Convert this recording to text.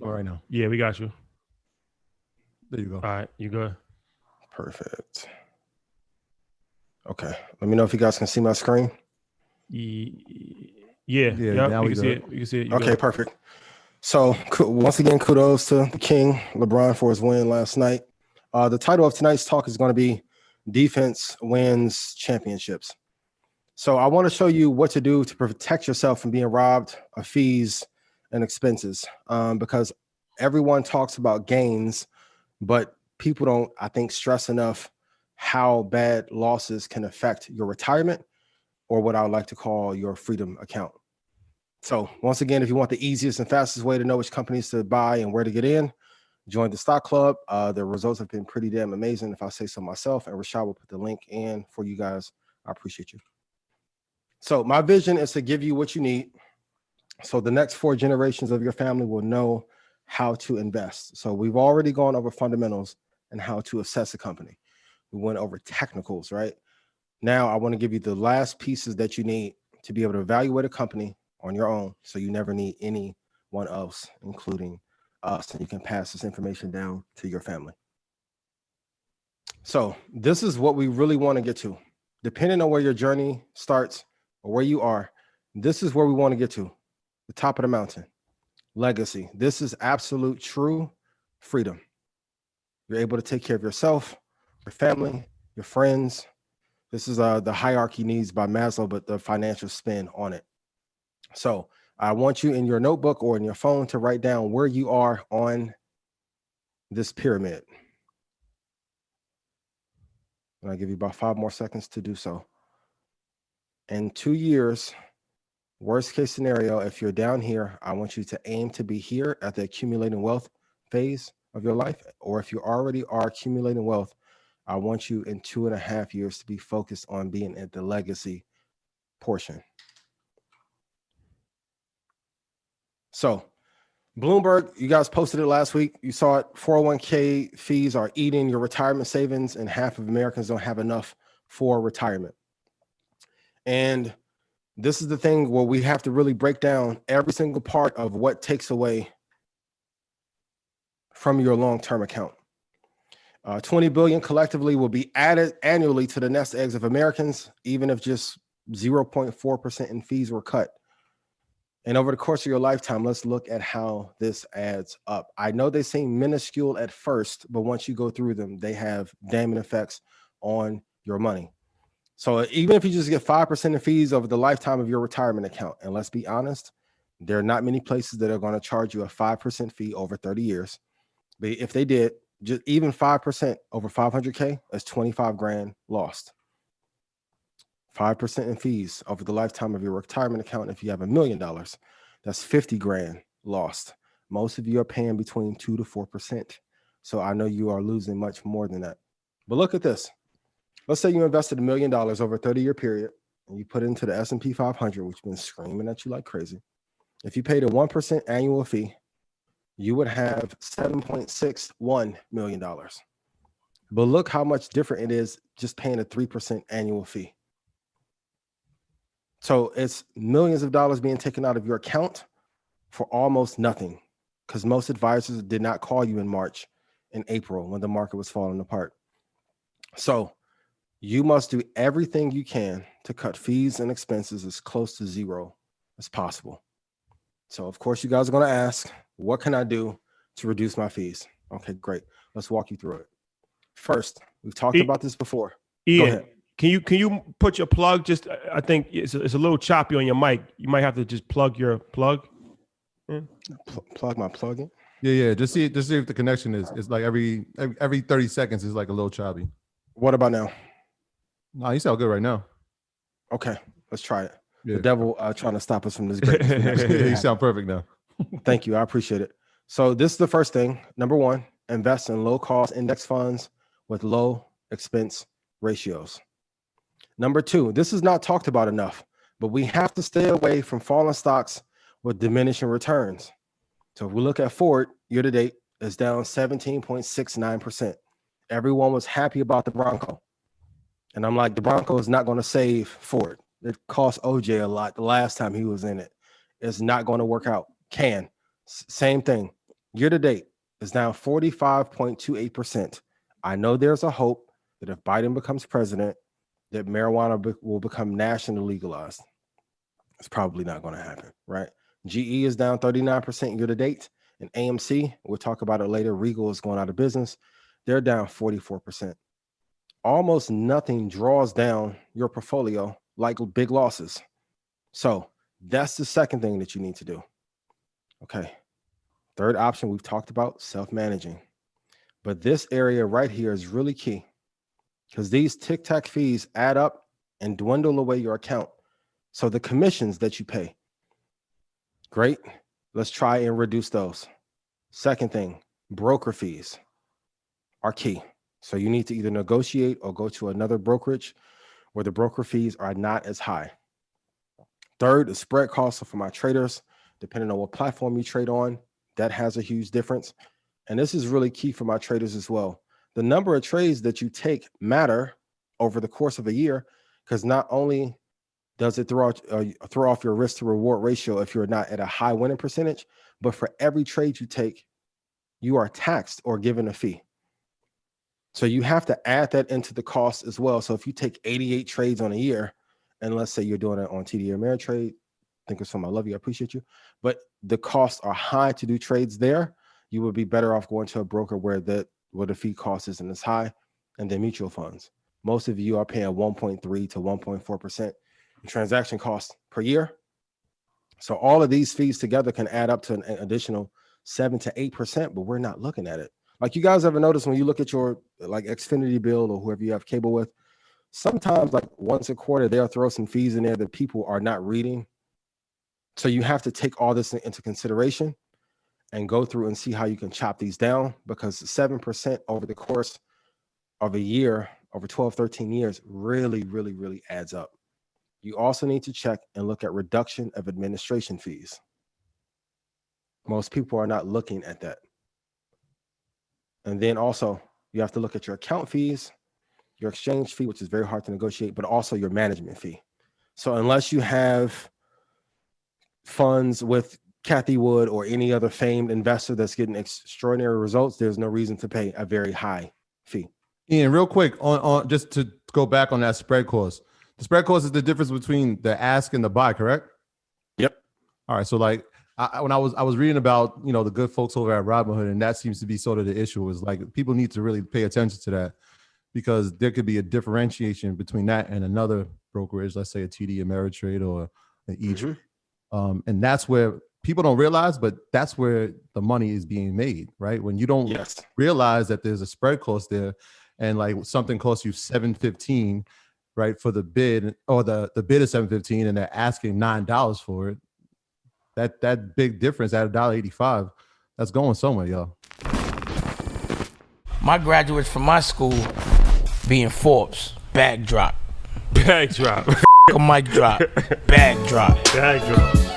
All right now. Yeah, we got you. There you go. All right, you good? Perfect. Okay. Let me know if you guys can see my screen. Yeah. Now We we can see good. it. We can see it. You Okay, good. perfect. So once again, kudos to the King, LeBron, for his win last night. The title of tonight's talk is going to be Defense Wins Championships. So I want to show you what to do to protect yourself from being robbed of fees and expenses, because everyone talks about gains, but people don't, I think, stress enough how bad losses can affect your retirement, or what I would like to call your freedom account. So once again, if you want the easiest and fastest way to know which companies to buy and where to get in, join the stock club. The results have been pretty damn amazing, if I say so myself, and Rashad will put the link in for you guys. I appreciate you. So my vision is to give you what you need so the next 4 generations of your family will know how to invest. So we've already gone over fundamentals and how to assess a company. We went over technicals, right? Now I want to give you the last pieces that you need to be able to evaluate a company on your own, so you never need anyone else, including us, and you can pass this information down to your family. So this is what we really want to get to. Depending on where your journey starts or where you are, this is where we want to get to. The top of the mountain. Legacy. This is absolute true freedom. You're able to take care of yourself, your family, your friends. This is the hierarchy needs by Maslow, but the financial spin on it. So I want you in your notebook or in your phone to write down where you are on this pyramid. And I'll give you about 5 more seconds to do so. In 2 years, worst case scenario, if you're down here, I want you to aim to be here at the accumulating wealth phase of your life. Or if you already are accumulating wealth, I want you in 2.5 years to be focused on being at the legacy portion. So Bloomberg, you guys posted it last week. You saw it. 401k fees are eating your retirement savings, and half of Americans don't have enough for retirement. And this is the thing where we have to really break down every single part of what takes away from your long-term account. 20 billion collectively will be added annually to the nest eggs of Americans, even if just 0.4% in fees were cut. And over the course of your lifetime, let's look at how this adds up. I know they seem minuscule at first, but once you go through them, they have damning effects on your money. So even if you just get 5% in fees over the lifetime of your retirement account, and let's be honest, there are not many places that are going to charge you a 5% fee over 30 years. But if they did, just even 5% over 500K, that's 25 grand lost. 5% in fees over the lifetime of your retirement account. If you have $1 million, that's 50 grand lost. Most of you are paying between 2 to 4%. So I know you are losing much more than that. But look at this. Let's say you invested $1 million over a 30-year period, and you put it into the S&P 500, which has been screaming at you like crazy. If you paid a 1% annual fee, you would have $7.61 million. But look how much different it is just paying a 3% annual fee. So it's millions of dollars being taken out of your account for almost nothing, because most advisors did not call you in March and April when the market was falling apart. So you must do everything you can to cut fees and expenses as close to zero as possible. So of course you guys are going to ask, what can I do to reduce my fees? Okay, great. Let's walk you through it. First, we've talked about this before. Ian, go ahead. Can you put your plug? Just I think it's a little choppy on your mic. You might have to just plug your plug. Plug my plug in. Yeah. Just see if the connection is like every 30 seconds is like a little choppy. What about now? No, you sound good right now. Okay, let's try it. Yeah. The devil trying to stop us from this greatness. You sound perfect now. Thank you. I appreciate it. So this is the first thing. Number one, invest in low-cost index funds with low expense ratios. Number two, this is not talked about enough, but we have to stay away from falling stocks with diminishing returns. So if we look at Ford, year to date, it's down 17.69%. Everyone was happy about the Bronco. And I'm like, the Bronco is not going to save Ford. It cost OJ a lot the last time he was in it. It's not going to work out. Same thing. Year to date is down 45.28%. I know there's a hope that if Biden becomes president, that marijuana will become nationally legalized. It's probably not going to happen, right? GE is down 39% year to date. And AMC, we'll talk about it later. Regal is going out of business. They're down 44%. Almost nothing draws down your portfolio like big losses. So that's the second thing that you need to do. Okay. Third option we've talked about, self-managing. But this area right here is really key because these tic-tac fees add up and dwindle away your account. So the commissions that you pay, great. Let's try and reduce those. Second thing, broker fees are key. So you need to either negotiate or go to another brokerage where the broker fees are not as high. Third, the spread costs for my traders, depending on what platform you trade on, that has a huge difference. And this is really key for my traders as well. The number of trades that you take matter over the course of a year, because not only does it throw off your risk to reward ratio if you're not at a high winning percentage, but for every trade you take, you are taxed or given a fee. So you have to add that into the cost as well. So if you take 88 trades on a year, and let's say you're doing it on TD Ameritrade, think of some, I love you, I appreciate you, but the costs are high to do trades there, you would be better off going to a broker where the fee cost isn't as high, and then mutual funds. Most of you are paying 1.3 to 1.4% transaction cost per year. So all of these fees together can add up to an additional 7 to 8%, but we're not looking at it. Like, you guys ever notice when you look at your like Xfinity bill or whoever you have cable with, sometimes like once a quarter, they'll throw some fees in there that people are not reading. So you have to take all this into consideration and go through and see how you can chop these down, because 7% over the course of a year, over 12, 13 years, really, really, really adds up. You also need to check and look at reduction of administration fees. Most people are not looking at that. And then also you have to look at your account fees, your exchange fee, which is very hard to negotiate, but also your management fee. So unless you have funds with Kathy Wood or any other famed investor that's getting extraordinary results, there's no reason to pay a very high fee. Ian, real quick, on just to go back on that spread cost. The spread cost is the difference between the ask and the buy, correct? Yep. All right. So like when I was reading about, the good folks over at Robinhood, and that seems to be sort of the issue, is like people need to really pay attention to that, because there could be a differentiation between that and another brokerage, let's say a TD Ameritrade or an E-Trade. And that's where people don't realize, but that's where the money is being made, right? When you don't realize that there's a spread cost there, and like something costs you $7.15, right, for the bid, or the bid is $7.15 and they're asking $9 for it. That big difference at $1.85, that's going somewhere, y'all. My graduates from my school being Forbes, bag drop. Bag drop. A mic drop, bag drop. Bag drop.